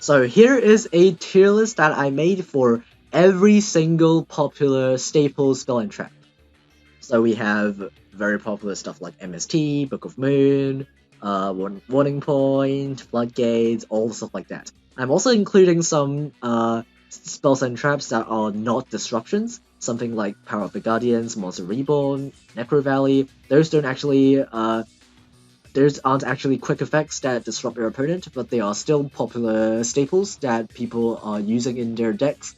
So here is a tier list that I made for every single popular staple spell and trap. So we have very popular stuff like MST, Book of Moon, Warning Point, Floodgates, all stuff like that. I'm also including some spells and traps that are not disruptions, something like Power of the Guardians, Monster Reborn, Necro Valley. Those aren't actually quick effects that disrupt your opponent, but they are still popular staples that people are using in their decks.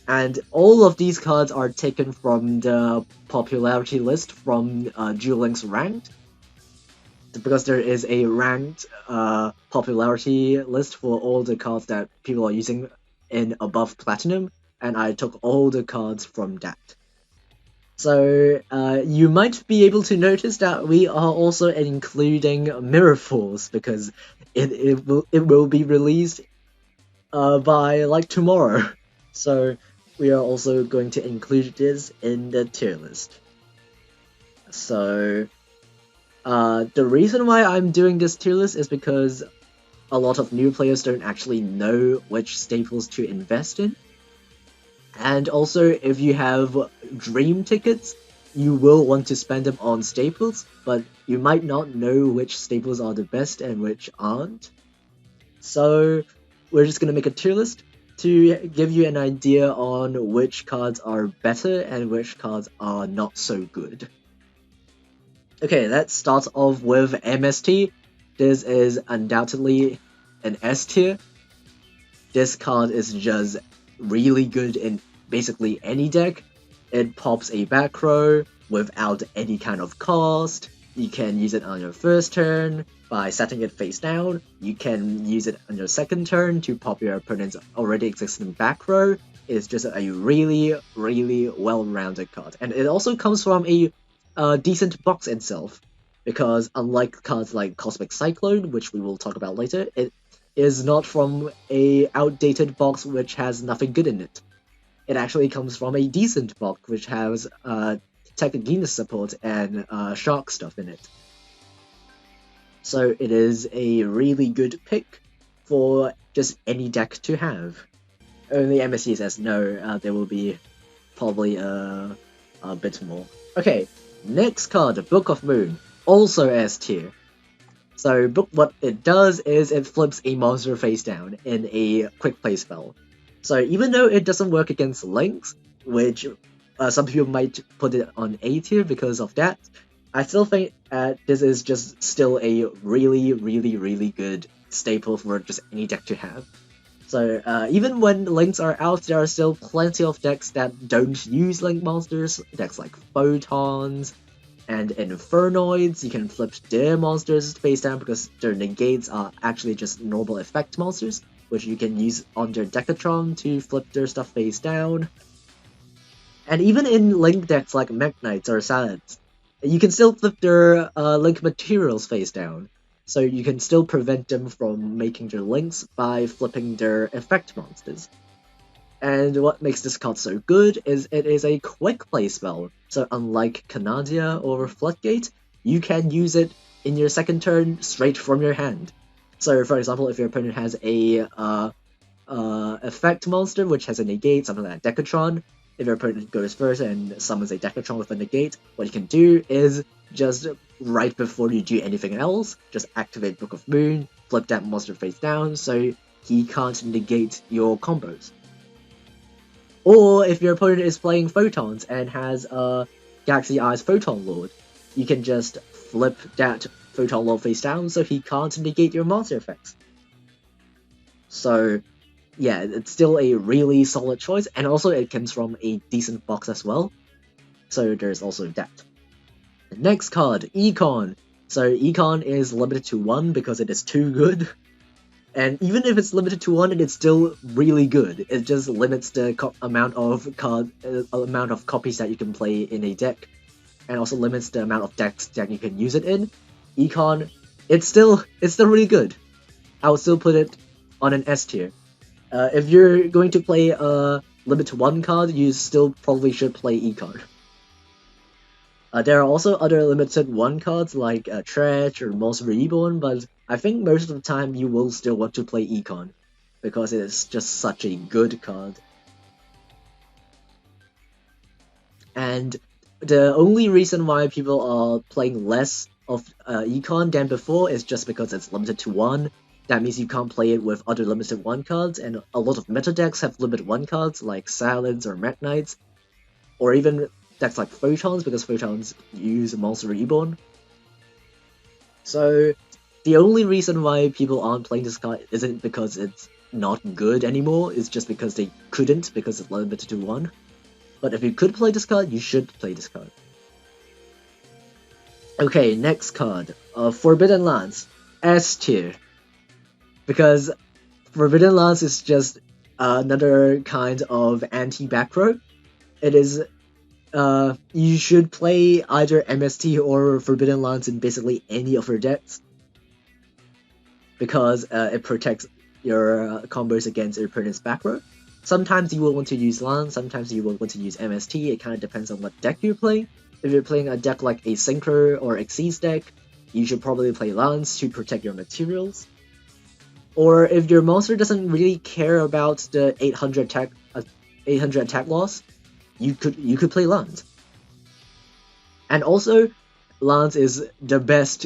And all of these cards are taken from the popularity list from Duel Ranked, because there is a ranked popularity list for all the cards that people are using in above Platinum, and I took all the cards from that. So you might be able to notice that we are also including Mirror Force because it will be released by like tomorrow. So we are also going to include this in the tier list. So the reason why I'm doing this tier list is because a lot of new players don't actually know which staples to invest in. And also, if you have dream tickets, you will want to spend them on staples, but you might not know which staples are the best and which aren't. So we're just gonna make a tier list to give you an idea on which cards are better and which cards are not so good. Okay, let's start off with MST. This is undoubtedly an S tier. This card is just really good in basically any deck. It pops a back row without any kind of cost. You can use it on your first turn by setting it face down. You can use it on your second turn to pop your opponent's already existing back row. It's just a really, really well-rounded card. And it also comes from a decent box itself, because unlike cards like Cosmic Cyclone, which we will talk about later, it is not from a outdated box which has nothing good in it. It actually comes from a decent box which has Technogenus support and Shark stuff in it. So it is a really good pick for just any deck to have. Only MSC says no, there will be probably a bit more. Okay, next card, Book of Moon, also S tier. So what it does is it flips a monster face down in a quick play spell. So even though it doesn't work against Lynx, which some people might put it on A tier because of that, I still think this is just still a really, really, really good staple for just any deck to have. So even when Lynx are out, there are still plenty of decks that don't use Link monsters, decks like Photons and Infernoids. You can flip their monsters face down because their negates are actually just normal effect monsters, which you can use on their Decatron to flip their stuff face down. And even in Link decks like Mekk-Knights or Salads, you can still flip their Link materials face down. So you can still prevent them from making their links by flipping their effect monsters. And what makes this card so good is it is a quick play spell. So unlike Canadia or Floodgate, you can use it in your second turn straight from your hand. So for example, if your opponent has a effect monster which has a negate, something like Decatron, if your opponent goes first and summons a Decatron with a negate, what you can do is just right before you do anything else, just activate Book of Moon, flip that monster face down so he can't negate your combos. Or if your opponent is playing Photons and has Galaxy Eyes Photon Lord, you can just flip that Photon Lord face down so he can't negate your monster effects. So yeah, it's still a really solid choice, and also it comes from a decent box as well. So there's also that. Next card, Econ. So Econ is limited to 1 because it is too good. And even if it's limited to 1, it's still really good. It just limits the amount of copies that you can play in a deck, and also limits the amount of decks that you can use it in. Econ, it's still really good. I would still put it on an S tier. If you're going to play a limit to 1 card, you still probably should play Econ. There are also other limited 1 cards like Trash or Monster Reborn, but I think most of the time you will still want to play Econ. because it's just such a good card. And the only reason why people are playing less of Econ than before is just because it's limited to 1. That means you can't play it with other limited 1 cards, and a lot of meta decks have limited 1 cards like Silence or Mekk-Knights, or even decks like Photons, because Photons use Monster Reborn. So the only reason why people aren't playing this card isn't because it's not good anymore, it's just because they couldn't because it's limited to 1. But if you could play this card, you should play this card. Okay, next card. Forbidden Lance. S tier. Because Forbidden Lance is just another kind of anti-back row. It is you should play either MST or Forbidden Lance in basically any of your decks, because it protects your combos against your opponent's back row. Sometimes you will want to use Lance, sometimes you will want to use MST, it kind of depends on what deck you're playing. If you're playing a deck like a Synchro or Xyz deck, you should probably play Lance to protect your materials. Or if your monster doesn't really care about the 800 attack loss, you could play Lance. And also, Lance is the best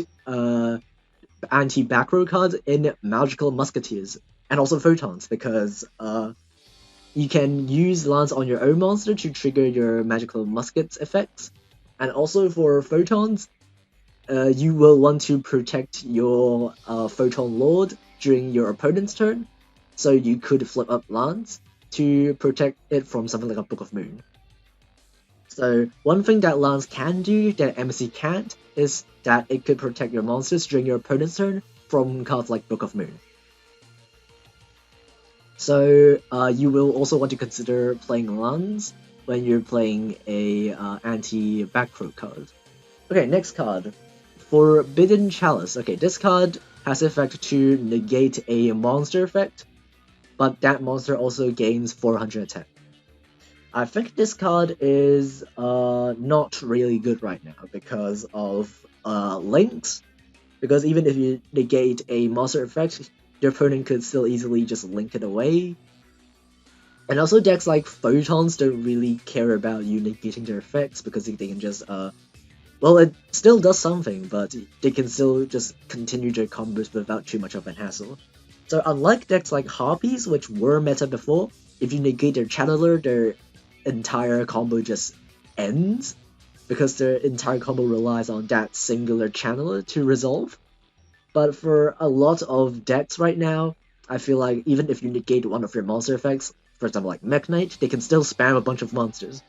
anti-back row card in Magical Musketeers, and also Photons, because you can use Lance on your own monster to trigger your Magical Muskets effects, and also for Photons, you will want to protect your Photon Lord during your opponent's turn, so you could flip up Lance to protect it from something like a Book of Moon. So one thing that Lance can do that MST can't is that it could protect your monsters during your opponent's turn from cards like Book of Moon. So you will also want to consider playing Lance when you're playing a anti-back row card. Okay, next card. Forbidden Chalice. Okay, this card has effect to negate a monster effect, but that monster also gains 400 attack. I think this card is not really good right now because of links. Because even if you negate a monster effect, your opponent could still easily just link it away. And also decks like Photons don't really care about you negating their effects because they can just well, it still does something, but they can still just continue their combos without too much of a hassle. So unlike decks like Harpies, which were meta before, if you negate their Channeler, their entire combo just ends, because their entire combo relies on that singular Channeler to resolve. But for a lot of decks right now, I feel like even if you negate one of your monster effects, for example like Mekk-Knight, they can still spam a bunch of monsters.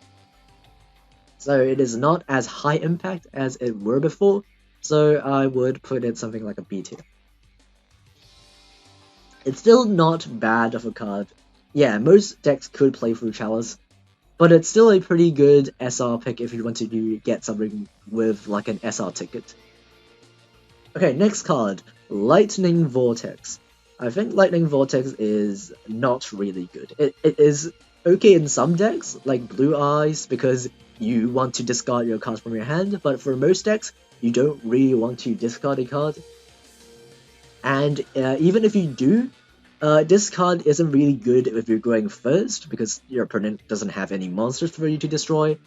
So it is not as high impact as it were before, so I would put it something like a B tier. It's still not bad of a card. Yeah, most decks could play through Chalice, but it's still a pretty good SR pick if you want to get something with like an SR ticket. Okay, next card, Lightning Vortex. I think Lightning Vortex is not really good. It is okay in some decks, like Blue Eyes, because you want to discard your cards from your hand, but for most decks, you don't really want to discard a card. And even if you do, this card isn't really good if you're going first, because your opponent doesn't have any monsters for you to destroy.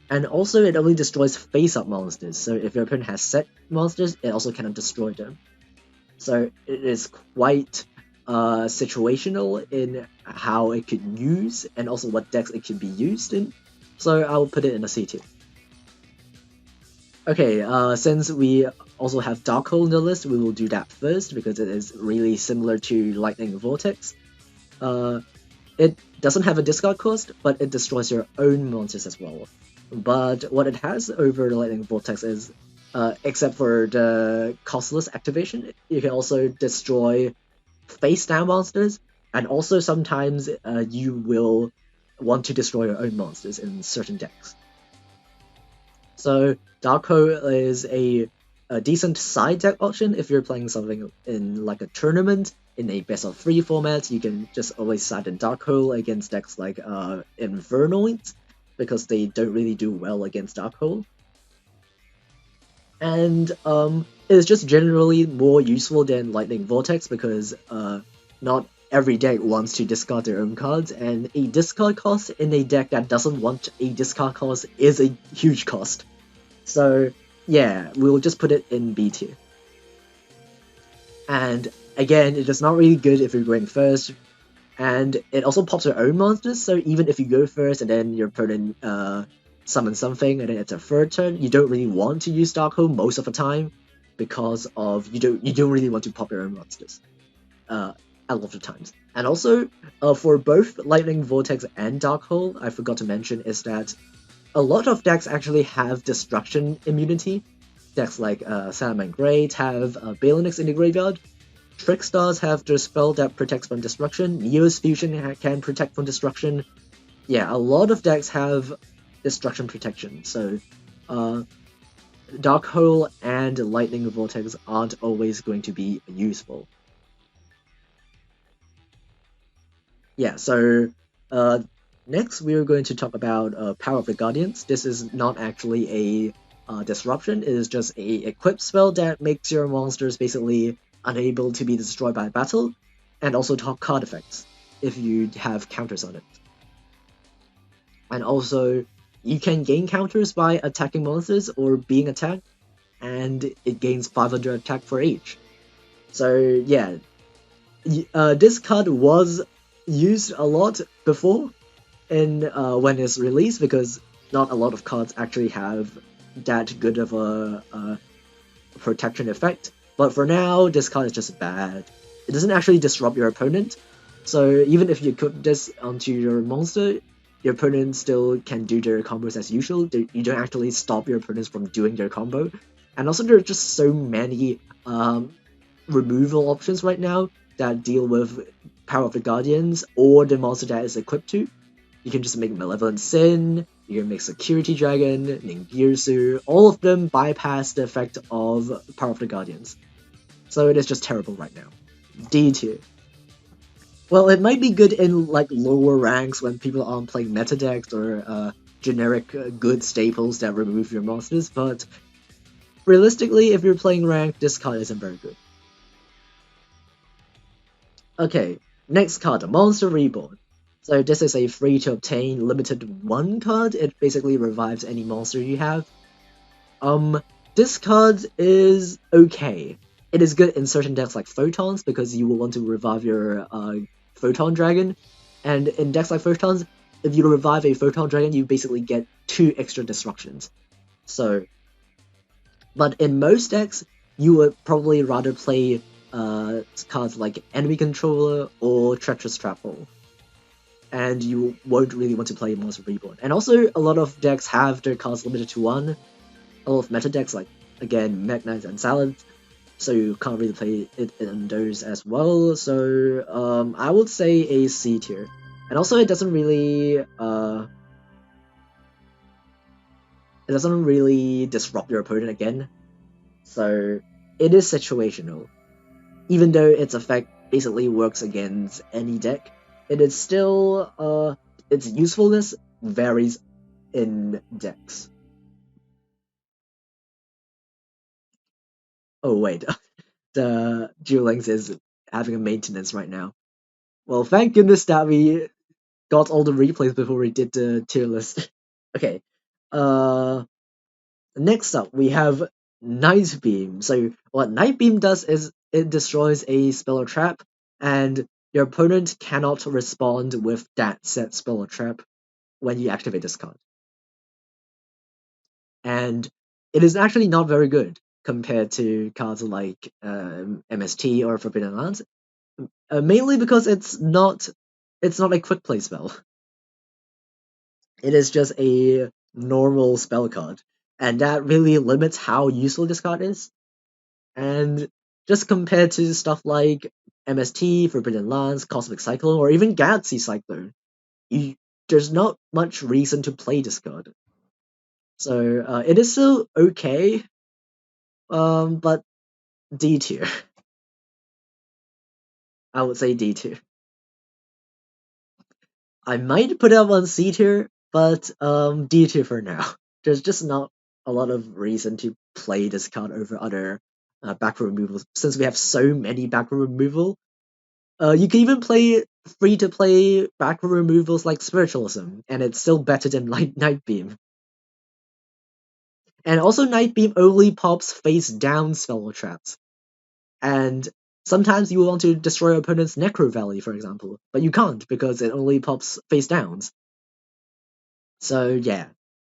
And also, it only destroys face-up monsters, so if your opponent has set monsters, it also cannot destroy them. So it is quite situational in how it could use, and also what decks it can be used in. So I will put it in a C tier. Okay, since we also have Dark Hole in the list, we will do that first, because it is really similar to Lightning Vortex. It doesn't have a discard cost, but it destroys your own monsters as well. But what it has over the Lightning Vortex is, except for the costless activation, you can also destroy face-down monsters, and also sometimes you will want to destroy your own monsters in certain decks. So Dark Hole is a decent side deck option if you're playing something in like a tournament, in a best of 3 format. You can just always side in Dark Hole against decks like Infernoids, because they don't really do well against Dark Hole. And it's just generally more useful than Lightning Vortex, because not every deck wants to discard their own cards, and a discard cost in a deck that doesn't want a discard cost is a huge cost. So yeah, we'll just put it in B tier. And again, it is not really good if you're going first, and it also pops your own monsters. So even if you go first and then your opponent summons something and then it's a third turn, you don't really want to use Darkhold most of the time because of you don't really want to pop your own monsters a lot of times. And also for both Lightning Vortex and Darkhold, I forgot to mention is that a lot of decks actually have destruction immunity. Decks like Salamangreat Great have Balinix in the graveyard. Trickstars have the spell that protects from destruction. Neo's Fusion can protect from destruction. Yeah, a lot of decks have destruction protection, so Dark Hole and Lightning Vortex aren't always going to be useful. Yeah, so next we're going to talk about Power of the Guardians. This is not actually a disruption, it is just a equip spell that makes your monsters basically unable to be destroyed by battle, and also top card effects if you have counters on it. And also, you can gain counters by attacking monsters or being attacked, and it gains 500 attack for each. So yeah, this card was used a lot before in when it's released because not a lot of cards actually have that good of a protection effect. But for now, this card is just bad. It doesn't actually disrupt your opponent, so even if you put this onto your monster, your opponent still can do their combos as usual. You don't actually stop your opponents from doing their combo. And also there are just so many removal options right now that deal with Power of the Guardians or the monster that is equipped to. You can just make Malevolent Sin, you can make Security Dragon, Ningirsu, all of them bypass the effect of Power of the Guardians. So it is just terrible right now. D tier. Well, it might be good in like lower ranks when people aren't playing meta decks or generic good staples that remove your monsters, but realistically, if you're playing ranked, this card isn't very good. Okay, next card, Monster Reborn. So this is a free to obtain limited 1 card. It basically revives any monster you have. This card is okay. It is good in certain decks like Photons because you will want to revive your Photon Dragon. And in decks like Photons, if you revive a Photon Dragon, you basically get 2 extra destructions. So, but in most decks, you would probably rather play cards like Enemy Controller or Treacherous Trap Hole. And you won't really want to play Monster Reborn. And also, a lot of decks have their cards limited to 1. A lot of meta decks, like, again, Magnite and Salad, so you can't really play it in those as well. So, I would say a C tier. And also, it doesn't really disrupt your opponent again. So, it is situational. Even though its effect basically works against any deck, it is still, its usefulness varies in decks. Oh wait, the Duel Links is having a maintenance right now. Well, thank goodness that we got all the replays before we did the tier list. Okay, uh, next up we have Night Beam. So what Night Beam does is it destroys a spell or trap, and your opponent cannot respond with that set spell or trap when you activate this card. And it is actually not very good compared to cards like MST or Forbidden Lands, mainly because it's not a quick play spell. It is just a normal spell card, and that really limits how useful this card is. And just compared to stuff like MST, Forbidden Lands, Cosmic Cyclone, or even Galaxy Cyclone, there's not much reason to play this card. So it is still okay, but D tier. I would say D tier. I might put it up on C tier, but D tier for now. There's just not a lot of reason to play this card over other backroom removals since we have so many backroom removal. You can even play free to play backroom removals like Spiritualism, and it's still better than Night Beam. And also, Night Beam only pops face down spell traps. And sometimes you want to destroy your opponent's Necro Valley, for example, but you can't because it only pops face downs. So yeah,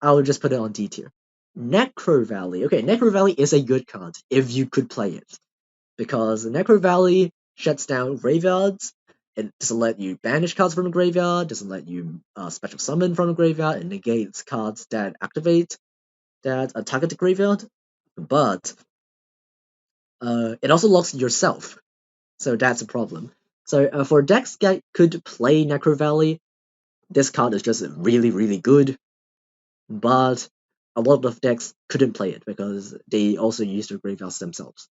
I would just put it on D tier. Necro Valley. Okay, Necro Valley is a good card if you could play it. Because Necro Valley shuts down graveyards. It doesn't let you banish cards from a graveyard, doesn't let you special summon from a graveyard, it negates cards that activate that target the graveyard. But it also locks yourself, so that's a problem. So for decks that could play Necro Valley, this card is just really, really good. But a lot of decks couldn't play it because they also use their graveyards themselves.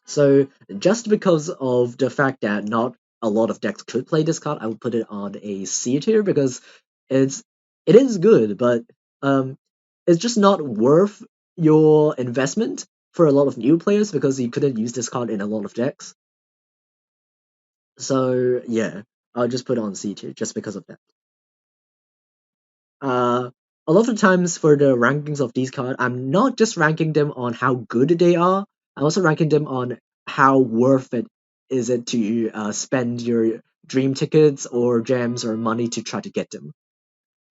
So just because of the fact that not a lot of decks could play this card, I would put it on a C tier because it is good, but it's just not worth your investment for a lot of new players because you couldn't use this card in a lot of decks. So yeah, I'll just put it on C tier just because of that. Uh, a lot of times for the rankings of these cards, I'm not just ranking them on how good they are. I'm also ranking them on how worth it is it to spend your dream tickets or gems or money to try to get them.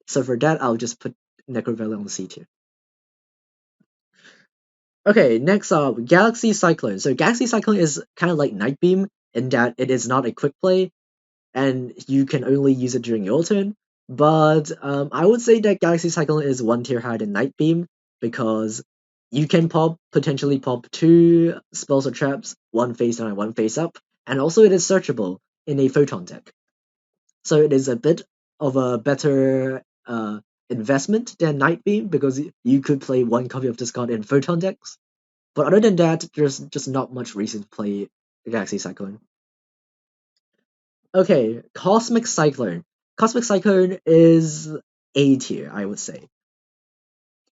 So for that, I'll just put Necrovella on C tier. Okay, next up, Galaxy Cyclone. So Galaxy Cyclone is kind of like Night Beam in that it is not a quick play, and you can only use it during your turn. But I would say that Galaxy Cyclone is one tier higher than Night Beam because you can potentially pop two spells or traps, one face down and one face up, and also it is searchable in a Photon deck. So it is a bit of a better investment than Night Beam because you could play one copy of this card in Photon decks. But other than that, there's just not much reason to play Galaxy Cyclone. Okay, Cosmic Cyclone. Cosmic Cyclone is A tier, I would say.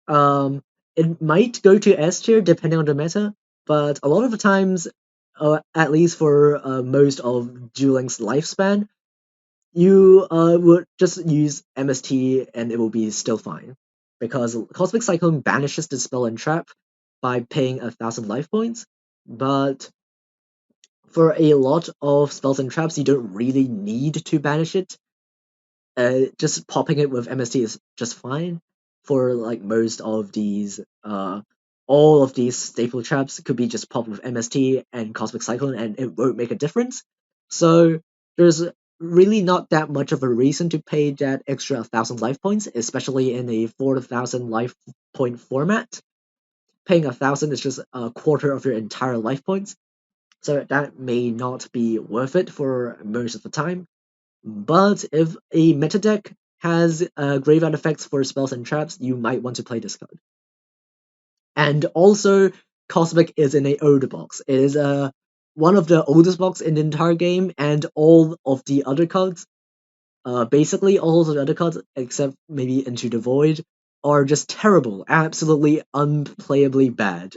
Um, it might go to S tier depending on the meta, but a lot of the times, at least for most of Dueling's lifespan, you would just use MST and it will be still fine. Because Cosmic Cyclone banishes the spell and trap by paying 1,000 life points, but for a lot of spells and traps, you don't really need to banish it. Just popping it with MST is just fine for like most of these. All of these staple traps could be just popped with MST and Cosmic Cyclone, and it won't make a difference. So there's really not that much of a reason to pay that extra 1,000 life points, especially in a 4,000 life point format. Paying 1,000 is just a quarter of your entire life points, so that may not be worth it for most of the time. But if a meta deck has graveyard effects for spells and traps, you might want to play this card. And also, Cosmic is in a old box. It is one of the oldest box in the entire game, and all of the other cards, basically all of the other cards except maybe Into the Void, are just terrible, absolutely unplayably bad.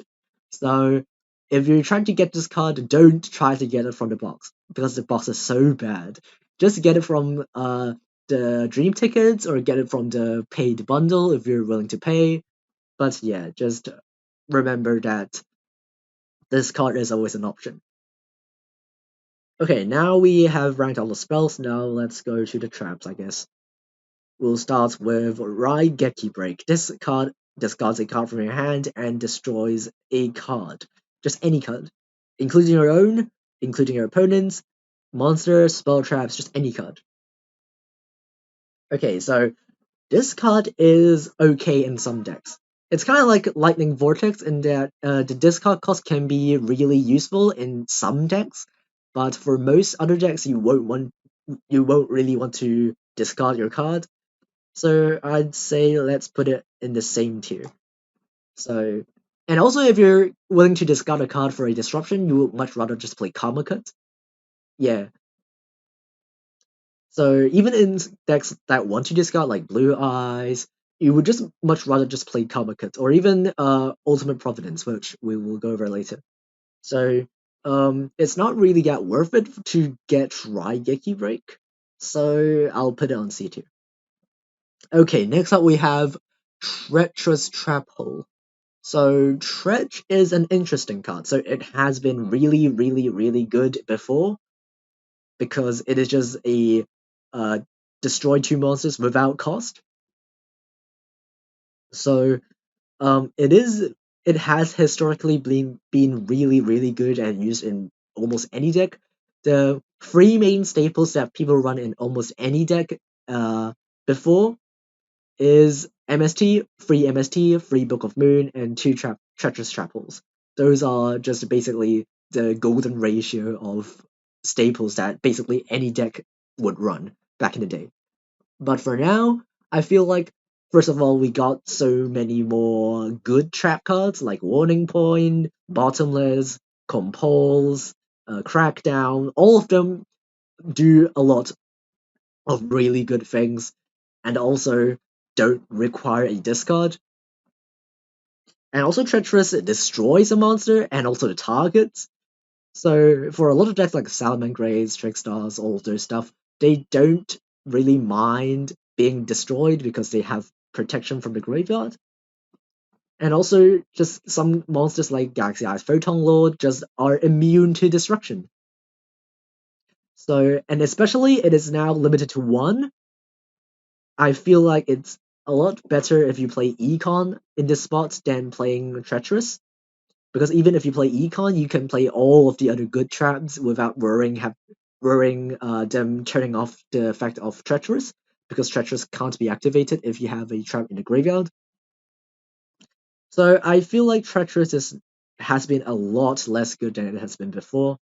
So if you're trying to get this card, don't try to get it from the box because the box is so bad. Just get it from the dream tickets or get it from the paid bundle if you're willing to pay. But yeah, just remember that this card is always an option. Okay, now we have ranked all the spells. Now let's go to the traps, I guess. We'll start with Raigeki Break. This card discards a card from your hand and destroys a card. Just any card. Including your own, including your opponent's, monsters, spell traps, just any card. Okay, so this card is okay in some decks. It's kind of like Lightning Vortex in that the discard cost can be really useful in some decks, but for most other decks you won't really want to discard your card. So I'd say let's put it in the same tier. So, and also if you're willing to discard a card for a disruption, you would much rather just play Karma Cut. Yeah. So even in decks that want to discard like Blue Eyes, you would just much rather just play Karma Cut or even Ultimate Providence, which we will go over later. So it's not really that worth it to get Raigeki Break, so I'll put it on C2. Okay, next up we have Treacherous Trap Hole. So Tretch is an interesting card. So it has been really, really, really good before because it is just a uh, destroy two monsters without cost. So it is it has historically been really, really good and used in almost any deck. The three main staples that people run in almost any deck before is MST, free MST, free Book of Moon, and two Treacherous Trap Holes. Those are just basically the golden ratio of staples that basically any deck would run back in the day. But for now, I feel like first of all we got so many more good trap cards like Warning Point, Bottomless, Compulse, Crackdown. All of them do a lot of really good things and also don't require a discard. And also Treacherous destroys a monster and also the targets. So for a lot of decks like Salamangreys, Trickstars, all of those stuff, they don't really mind being destroyed because they have protection from the graveyard. And also just some monsters like Galaxy Eyes Photon Lord just are immune to destruction. So and especially it is now limited to one. I feel like it's a lot better if you play Econ in this spot than playing Treacherous. Because even if you play Econ, you can play all of the other good traps without worrying them turning off the effect of Treacherous, because Treacherous can't be activated if you have a trap in the graveyard. So I feel like has been a lot less good than it has been before.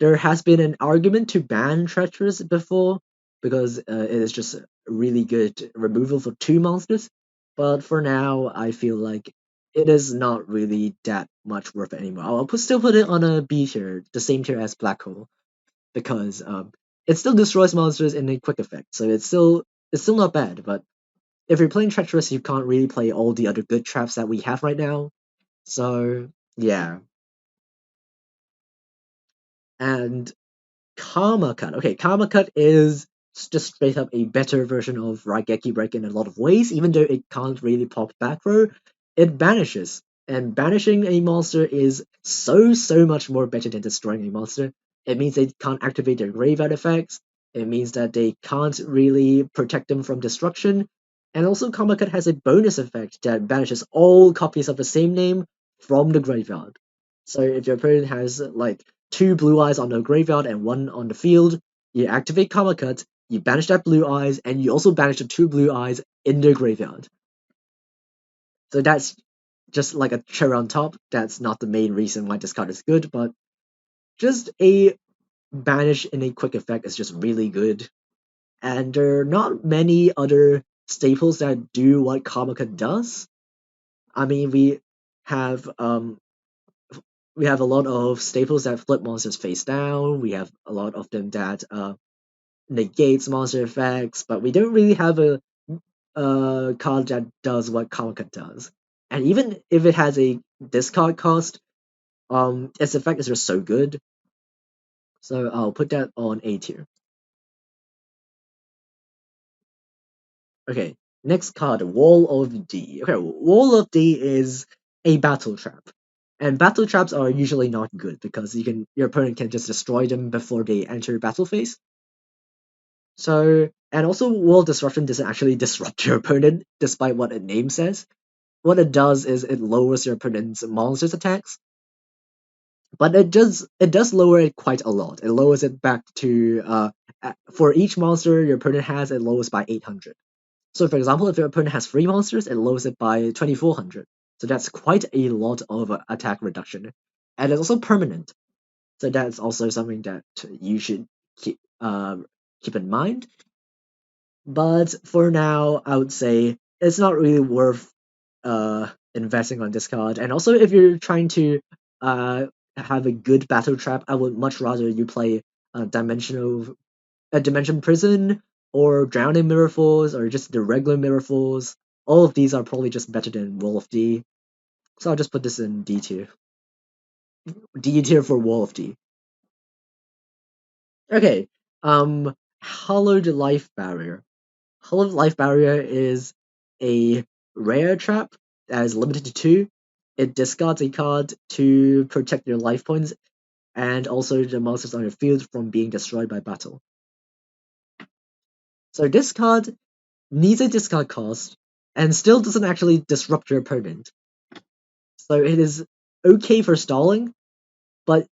There has been an argument to ban Treacherous before because it is just really good removal for two monsters. But for now, I feel like it is not really that much worth it anymore. Still put it on a B tier, the same tier as Black Hole, because it still destroys monsters in a quick effect. So it's still not bad. But if you're playing Treacherous, you can't really play all the other good traps that we have right now. So yeah, and Karma Cut. Okay, Karma Cut is just straight up a better version of Raigeki Break in a lot of ways, even though it can't really pop back row. It banishes. And banishing a monster is so much more better than destroying a monster. It means they can't activate their graveyard effects. It means that they can't really protect them from destruction. And also Karma Cut has a bonus effect that banishes all copies of the same name from the graveyard. So if your opponent has like two blue eyes on the graveyard and one on the field, you activate Karma Cut, you banish that blue eyes, and you also banish the two blue eyes in the graveyard. So that's just like a cherry on top. That's not the main reason why this card is good, but just a banish in a quick effect is just really good. And there are not many other staples that do what Karma Cut does. I mean, have um we have a lot of staples that flip monsters face down. We have a lot of them that negates monster effects, but we don't really have a card that does what Conquer does. And even if it has a discard cost, its effect is just so good. So I'll put that on A tier. Okay, next card, Wall of D. Okay, Wall of D is a battle trap. And battle traps are usually not good because your opponent can just destroy them before they enter battle phase. So, and also World Disruption doesn't actually disrupt your opponent, despite what its name says. What it does is it lowers your opponent's monster's attacks, but it does lower it quite a lot. It lowers it back to for each monster your opponent has, it lowers by 800. So, for example, if your opponent has three monsters, it lowers it by 2400. So that's quite a lot of attack reduction, and it's also permanent. So that's also something that you should keep in mind. But for now, I would say it's not really worth investing on this card. And also, if you're trying to uh, have a good battle trap, I would much rather you play Dimension Prison or Drowning Mirror Force or just the regular Mirror Force. All of these are probably just better than Wall of D. So I'll just put this in D2. D tier for Wall of D. Okay. Hollowed Life Barrier. Hollowed Life Barrier is a rare trap that is limited to two. It discards a card to protect your life points and also the monsters on your field from being destroyed by battle. So this card needs a discard cost and still doesn't actually disrupt your opponent. So it is okay for stalling, but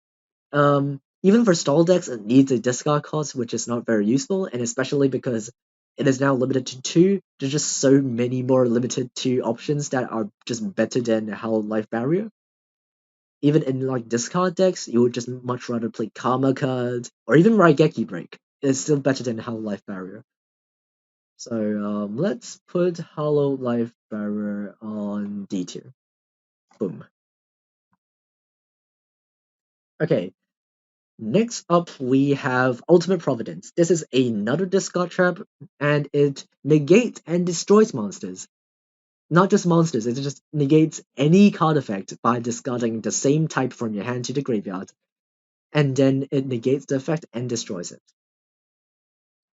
even for stall decks, it needs a discard cost, which is not very useful, and especially because it is now limited to two. There's just so many more limited to options that are just better than Hell Life Barrier. Even in like discard decks, you would just much rather play Karma Card or even Raigeki Break. It's still better than Hollow Life Barrier. So let's put Hollow Life Barrier on D tier. Boom. Okay, next up, we have Ultimate Providence. This is another discard trap, and it negates and destroys monsters. Not just monsters, it just negates any card effect by discarding the same type from your hand to the graveyard, and then it negates the effect and destroys it.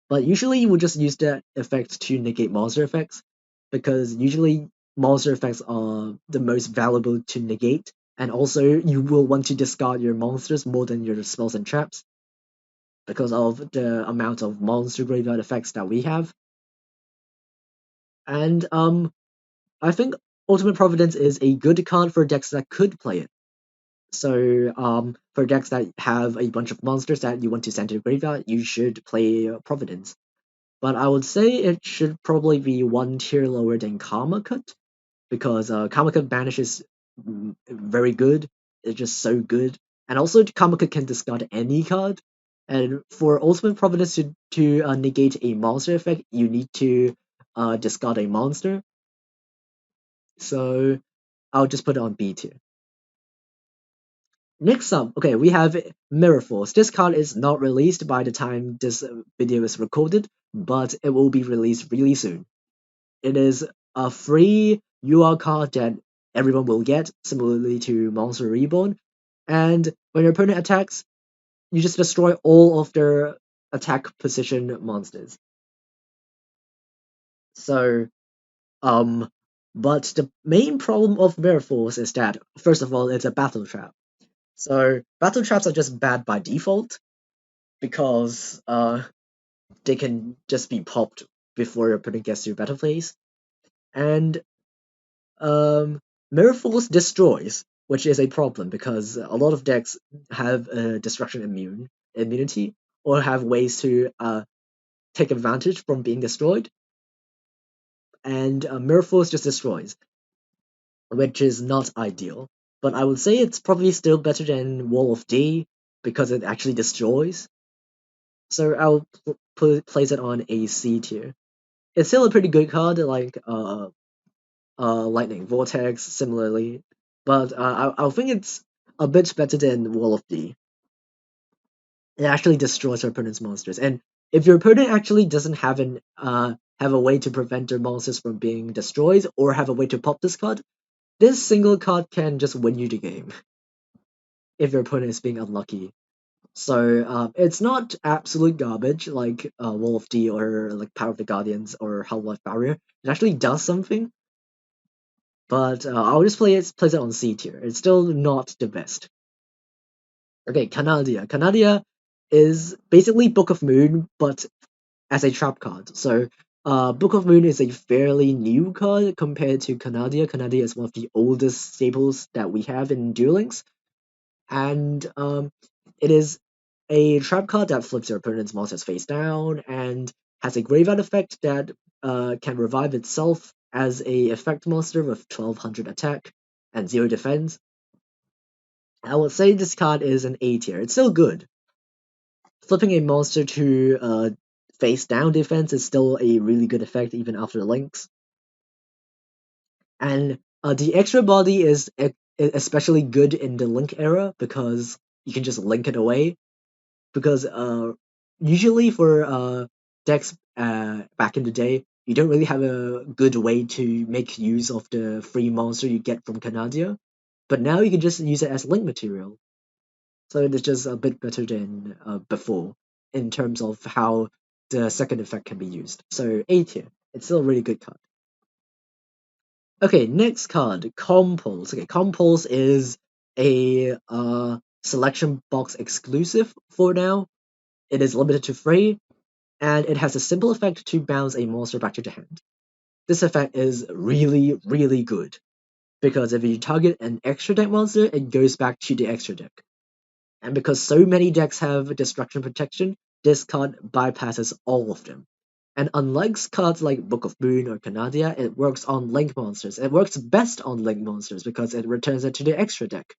But usually you would just use that effect to negate monster effects, because usually monster effects are the most valuable to negate, and also you will want to discard your monsters more than your spells and traps because of the amount of monster graveyard effects that we have. And I think Ultimate Providence is a good card for decks that could play it. So for decks that have a bunch of monsters that you want to send to the graveyard, you should play Providence. But I would say it should probably be one tier lower than Karma Cut, because Karma Cut banishes very good. It's just so good. And also Karma Cut can discard any card. And for Ultimate Providence to negate a monster effect, you need to discard a monster. So I'll just put it on B tier. Next up, okay, we have Mirror Force. This card is not released by the time this video is recorded, but it will be released really soon. It is a free UR card that everyone will get, similarly to Monster Reborn. And when your opponent attacks, you just destroy all of their attack position monsters. So, um, but the main problem of Mirror Force is that, first of all, it's a battle trap. So, battle traps are just bad by default because they can just be popped before your opponent gets to your battle phase. And Mirror Force destroys, which is a problem because a lot of decks have destruction immunity or have ways to take advantage from being destroyed, and Mirror Force just destroys, which is not ideal. But I would say it's probably still better than Wall of D because it actually destroys. So I'll place it on a C tier. It's still a pretty good card, like Lightning Vortex, similarly, but I think it's a bit better than Wall of D. It actually destroys your opponent's monsters, and if your opponent actually doesn't have a way to prevent their monsters from being destroyed or have a way to pop this card, this single card can just win you the game if your opponent is being unlucky. So it's not absolute garbage like Wall of D or like Power of the Guardians or Hell Life Barrier. It actually does something, but I'll just place it on C tier. It's still not the best. Okay, Canadia. Canadia is basically Book of Moon, but as a trap card. So, Book of Moon is a fairly new card compared to Canadia. Canadia is one of the oldest staples that we have in Duel Links, and it is a trap card that flips your opponent's monsters face down and has a graveyard effect that can revive itself as a effect monster with 1200 attack and 0 defense. I would say this card is an A tier. It's still good. Flipping a monster to face down defense is still a really good effect even after the links. And the extra body is especially good in the link era because you can just link it away. Because usually for decks back in the day, you don't really have a good way to make use of the free monster you get from Canadia. but now you can just use it as link material. So it's just a bit better than before in terms of how the second effect can be used. So A tier. It's still a really good card. Okay, next card, Compulse. Okay, Compulse is a selection box exclusive for now. It is limited to 3, and it has a simple effect to bounce a monster back to the hand. This effect is really, really good, because if you target an extra deck monster, it goes back to the extra deck. And because so many decks have destruction protection, this card bypasses all of them. And unlike cards like Book of Moon or Canadia, it works on link monsters. It works best on link monsters because it returns it to the extra deck.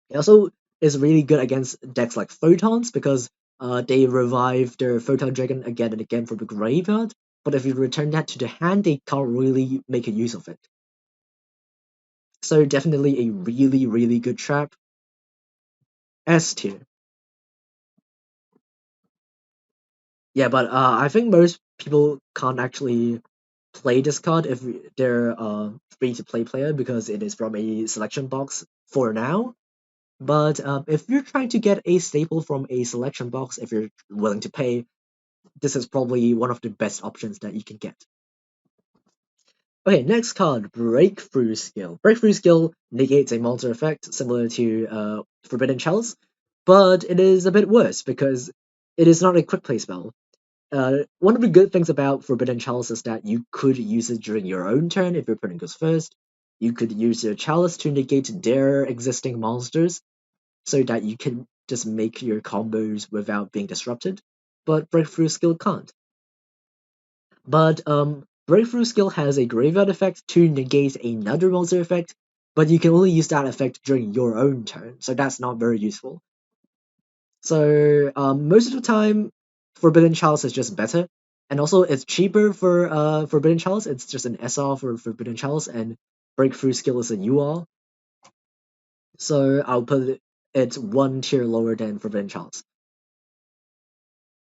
It also is really good against decks like Photons because they revive their Photon Dragon again and again from the graveyard. But if you return that to the hand, they can't really make a use of it. So definitely a really, really good trap. S tier. Yeah, but I think most people can't actually play this card if they're free to play player because it is from a selection box for now. But if you're trying to get a staple from a selection box, if you're willing to pay, this is probably one of the best options that you can get. Okay, next card, Breakthrough Skill. Breakthrough Skill negates a monster effect similar to Forbidden Chalice, but it is a bit worse because it is not a quick play spell. One of the good things about Forbidden Chalice is that you could use it during your own turn if your opponent goes first. You could use your chalice to negate their existing monsters so that you can just make your combos without being disrupted. But Breakthrough Skill can't. But Breakthrough Skill has a graveyard effect to negate another monster effect, but you can only use that effect during your own turn, so that's not very useful. So most of the time, Forbidden Chalice is just better, and also it's cheaper for Forbidden Chalice. It's just an SR for Forbidden Chalice, and Breakthrough Skill is a UR. So I'll put it one tier lower than Forbidden Chalice.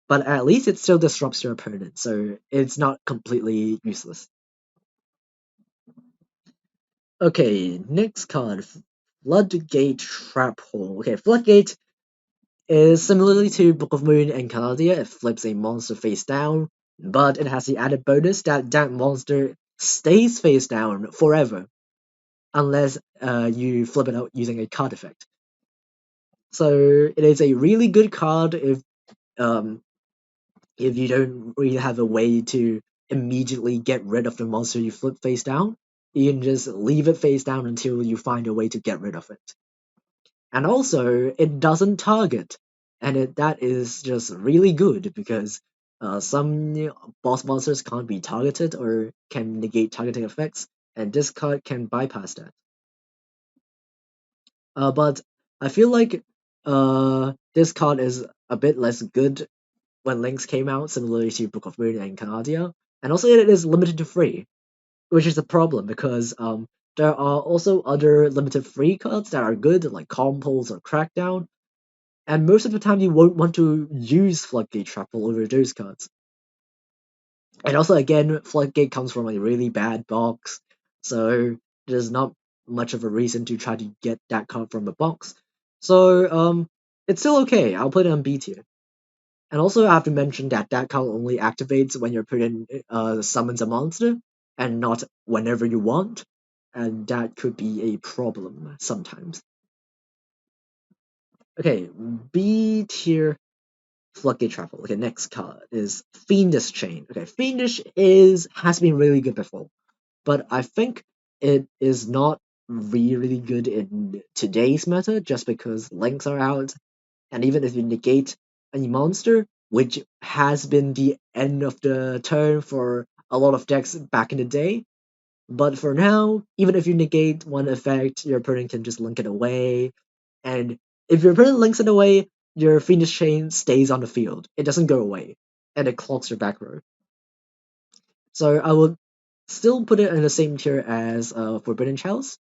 But at least it still disrupts your opponent, so it's not completely useless. Okay, next card, Floodgate Trap Hole. Okay, Floodgate is similarly to Book of Moon and Canadia, it flips a monster face down, but it has the added bonus that that monster stays face down forever, unless you flip it out using a card effect. So it is a really good card um, if you don't really have a way to immediately get rid of the monster you flip face down. You can just leave it face down until you find a way to get rid of it. And also, it doesn't target, and that is just really good because some boss monsters can't be targeted or can negate targeting effects, and this card can bypass that. But I feel like this card is a bit less good when Lynx came out, similarly to Book of Moon and Canadia, and also it is limited to 3, which is a problem because there are also other limited free cards that are good, like Compulse or Crackdown, and most of the time you won't want to use Floodgate Shrapnel over those cards. And also, again, Floodgate comes from a really bad box, so there's not much of a reason to try to get that card from the box. So, it's still okay. I'll put it on B tier. And also, I have to mention that that card only activates when your opponent summons a monster, and not whenever you want, and that could be a problem sometimes. Okay, B tier Floodgate Travel. Okay, next card is Fiendish Chain. Okay, Fiendish has been really good before, but I think it is not really good in today's meta just because links are out, and even if you negate any monster, which has been the end of the turn for a lot of decks back in the day, but for now, even if you negate one effect, your opponent can just link it away, and if your opponent links it away, your Fiendish Chain stays on the field. It doesn't go away, and it clogs your back row. So I would still put it in the same tier as Forbidden Chalice,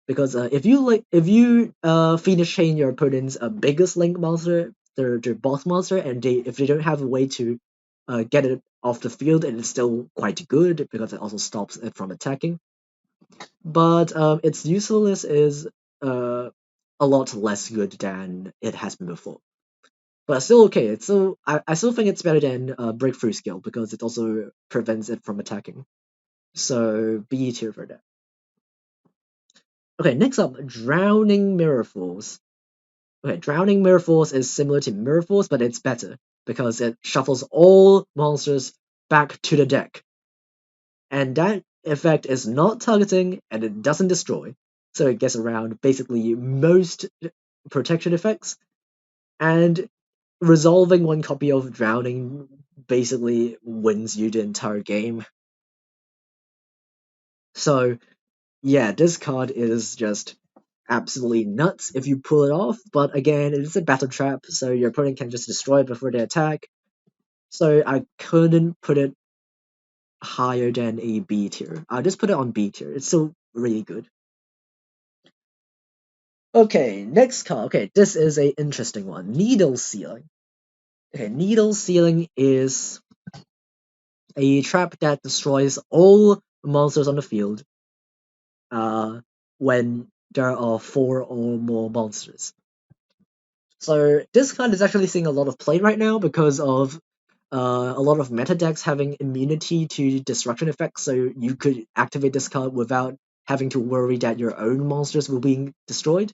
because if you Fiendish Chain your opponent's biggest link monster, their boss monster, and if they don't have a way to get it off the field, and it's still quite good because it also stops it from attacking. but its usefulness is uh, a lot less good than it has been before. But still okay. It's still I still think it's better than breakthrough skill because it also prevents it from attacking. So B tier for that. Okay, next up, Drowning Mirror Force. Okay, Drowning Mirror Force is similar to Mirror Force, but it's better because it shuffles all monsters back to the deck. And that effect is not targeting and it doesn't destroy. So it gets around basically most protection effects. And resolving one copy of Drowning basically wins you the entire game. So yeah, this card is just absolutely nuts if you pull it off, but again, it's a battle trap, so your opponent can just destroy it before they attack. So I couldn't put it higher than a B tier. I'll just put it on B tier. It's still really good. Okay, next card. Okay, this is a interesting one. Needle Sealing. Okay, Needle Sealing is a trap that destroys all monsters on the field uh, when there are four or more monsters. So this card is actually seeing a lot of play right now because of a lot of meta decks having immunity to destruction effects. So you could activate this card without having to worry that your own monsters will be destroyed.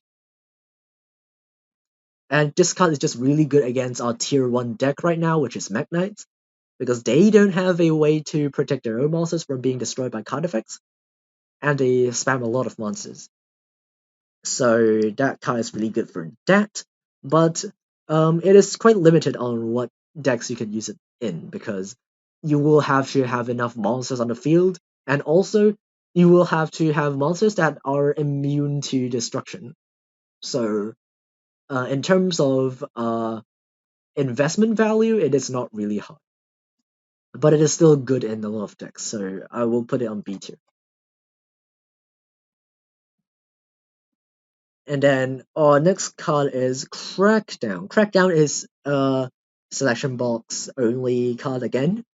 And this card is just really good against our tier 1 deck right now, which is Mech Knights, because they don't have a way to protect their own monsters from being destroyed by card effects, and they spam a lot of monsters. So that card is really good for that, but it is quite limited on what decks you can use it in because you will have to have enough monsters on the field, and also you will have to have monsters that are immune to destruction. So in terms of investment value, it is not really high, but it is still good in a lot of decks. So I will put it on B tier. And then our next card is Crackdown. Crackdown is a selection box only card again,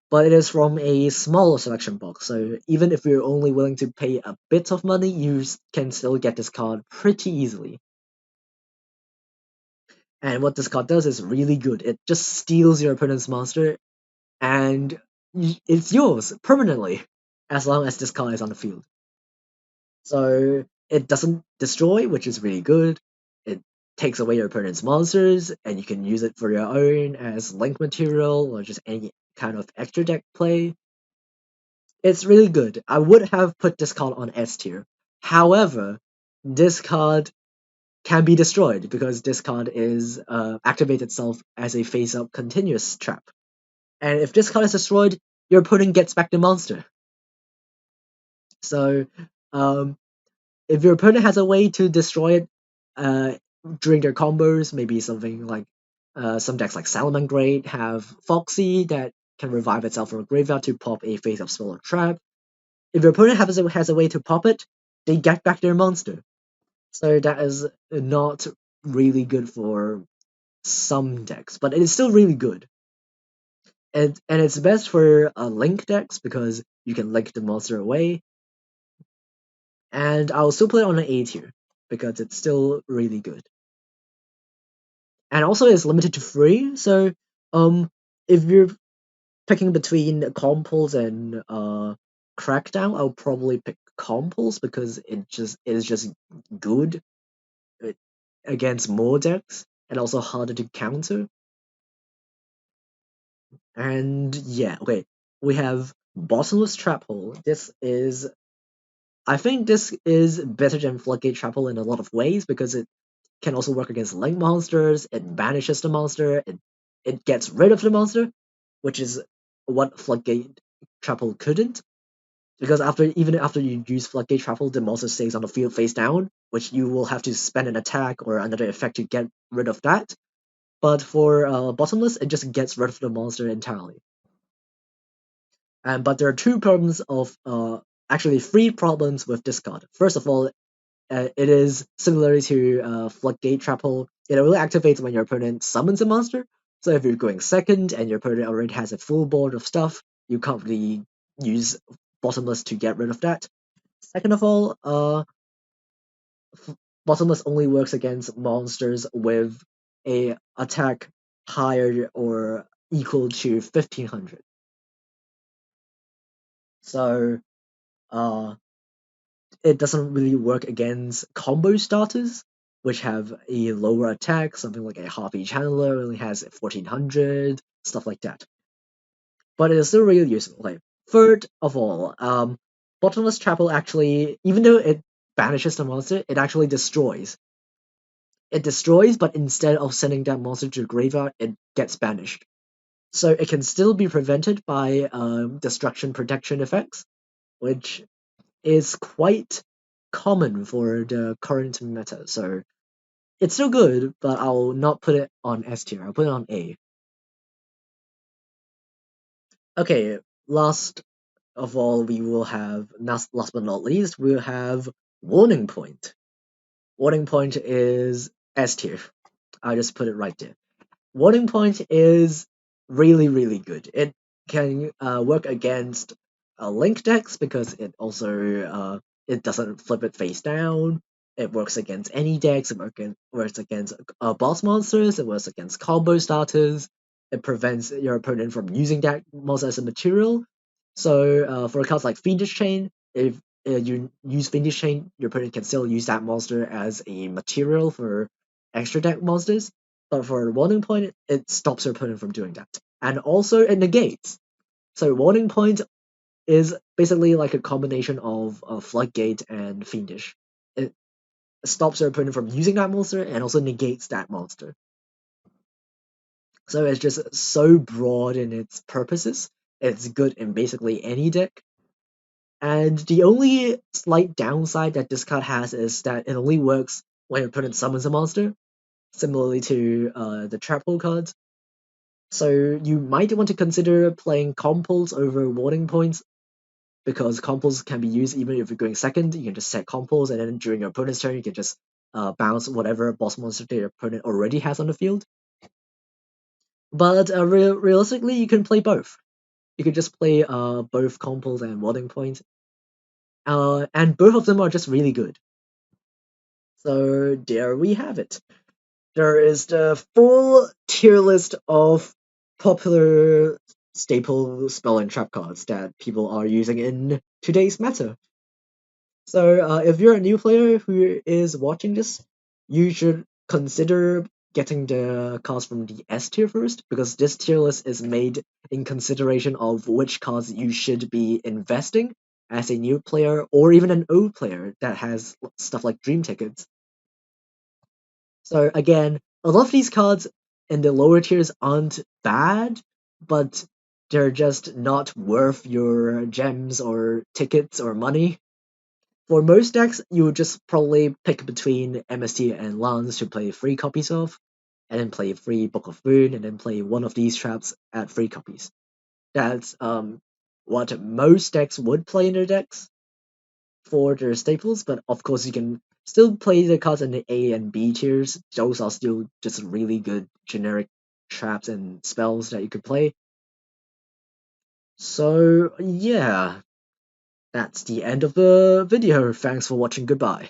but it is from a smaller selection box. So even if you're only willing to pay a bit of money, you can still get this card pretty easily. And what this card does is really good. It just steals your opponent's monster, and it's yours permanently as long as this card is on the field. So it doesn't destroy, which is really good. It takes away your opponent's monsters, and you can use it for your own as link material or just any kind of extra deck play. It's really good. I would have put this card on S tier. However, this card can be destroyed because this card is activate itself as a face-up continuous trap. And if this card is destroyed, your opponent gets back the monster. So um, if your opponent has a way to destroy it uh, during their combos, maybe something like some decks like Salamangreat have Foxy that can revive itself from a graveyard to pop a face up spell or trap. If your opponent has a way to pop it, they get back their monster. So that is not really good for some decks, but it is still really good. And it's best for link decks because you can link the monster away. And I'll still put it on an A tier because it's still really good. And also it's limited to 3. So if you're picking between Compulse and Crackdown, I'll probably pick Compulse because it is just good uh, against more decks and also harder to counter. And yeah, okay, we have Bottomless Trap Hole. I think this is better than Floodgate Trap Hole in a lot of ways because it can also work against link monsters. It banishes the monster. It gets rid of the monster, which is what Floodgate Trapple couldn't. Because even after you use Floodgate Trapple, the monster stays on the field face down, which you will have to spend an attack or another effect to get rid of that. But for Bottomless, it just gets rid of the monster entirely. But there are two problems of actually three problems with this card. First of all, it is similar to Floodgate Trapple. It only activates when your opponent summons a monster. So if you're going second and your opponent already has a full board of stuff, you can't really use Bottomless to get rid of that. Second of all, bottomless only works against monsters with a attack higher or equal to 1500. So uh, it doesn't really work against combo starters, which have a lower attack. Something like a Harvey Chandler only has 1400, stuff like that. But it is still really useful. Like, third of all, bottomless trapple actually, even though it banishes the monster, it actually destroys. It destroys, but instead of sending that monster to the graveyard, it gets banished. So it can still be prevented by destruction protection effects, which is quite common for the current meta. So it's still good, but I'll not put it on S tier. I'll put it on A. Okay, last of all, we will have last but not least, we'll have Warning Point. Warning Point is S tier. I'll just put it right there. Warning Point is really, really good. It can work against link decks because it also it doesn't flip it face down. It works against any decks. Works against boss monsters. It works against combo starters. It prevents your opponent from using that monster as a material. So for cards like Fiendish Chain, if you use Fiendish Chain, your opponent can still use that monster as a material for extra deck monsters. But for Warning Point, it stops your opponent from doing that. And also it negates. So Warning Point is basically like a combination of Floodgate and Fiendish. It stops your opponent from using that monster and also negates that monster. So it's just so broad in its purposes. It's good in basically any deck. And the only slight downside that this card has is that it only works when your opponent summons a monster, similarly to the Trap Hole cards. So you might want to consider playing Compulse over Warning Points, because Compulse can be used even if you're going second. You can just set Compulse, and then during your opponent's turn, you can just bounce whatever boss monster that your opponent already has on the field. But realistically, you can play both. You can just play both Compulse and Warning Point, and both of them are just really good. So there we have it. There is the full tier list of popular staple spell and trap cards that people are using in today's meta. So if you're a new player who is watching this, you should consider getting the cards from the S tier first, because this tier list is made in consideration of which cards you should be investing as a new player or even an old player that has stuff like dream tickets. So again, a lot of these cards in the lower tiers aren't bad, but they're just not worth your gems or tickets or money. For most decks, you would just probably pick between MST and Lance to play 3 copies of, and then play 3 Book of Moon, and then play one of these traps at 3 copies. That's what most decks would play in their decks for their staples, but of course you can still play the cards in the A and B tiers. Those are still just really good generic traps and spells that you could play. So yeah, that's the end of the video. Thanks for watching. Goodbye.